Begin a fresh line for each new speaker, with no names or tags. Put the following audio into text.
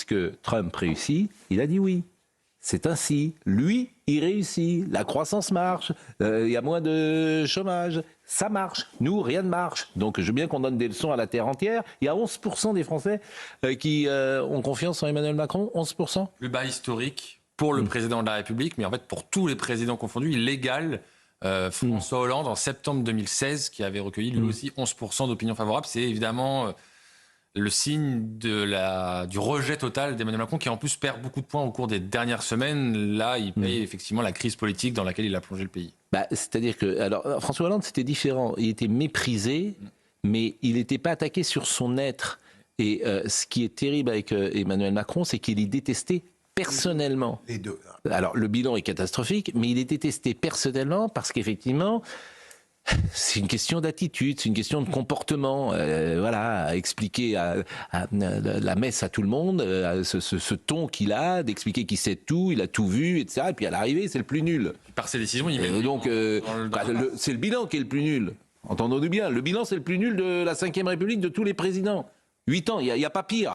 est-ce que Trump réussit? Il a dit oui. C'est ainsi. Lui, il réussit. La croissance marche. Il y a moins de chômage. Ça marche. Nous, rien ne marche. Donc, je veux bien qu'on donne des leçons à la terre entière. Il y a 11% des Français qui ont confiance en Emmanuel Macron. 11%.
Plus bas historique pour le président de la République, mais en fait pour tous les présidents confondus, il égale François Hollande en septembre 2016, qui avait recueilli lui aussi 11% d'opinion favorable. C'est évidemment le signe du rejet total d'Emmanuel Macron, qui en plus perd beaucoup de points au cours des dernières semaines. Là, il paye effectivement la crise politique dans laquelle il a plongé le pays.
C'est-à-dire que François Hollande, c'était différent. Il était méprisé, mais il n'était pas attaqué sur son être. Et ce qui est terrible avec Emmanuel Macron, c'est qu'il est détesté personnellement.
Les deux.
Alors, le bilan est catastrophique, mais il est détesté personnellement parce qu'effectivement, c'est une question d'attitude, c'est une question de comportement. Voilà, à expliquer la messe à tout le monde, ce ton qu'il a, d'expliquer qu'il sait tout, il a tout vu, etc. Et puis à l'arrivée, c'est le plus nul.
Par ses décisions, il met
c'est le bilan qui est le plus nul. Entendons-nous bien, le bilan c'est le plus nul de la Ve République de tous les présidents. 8 ans, il n'y a pas pire.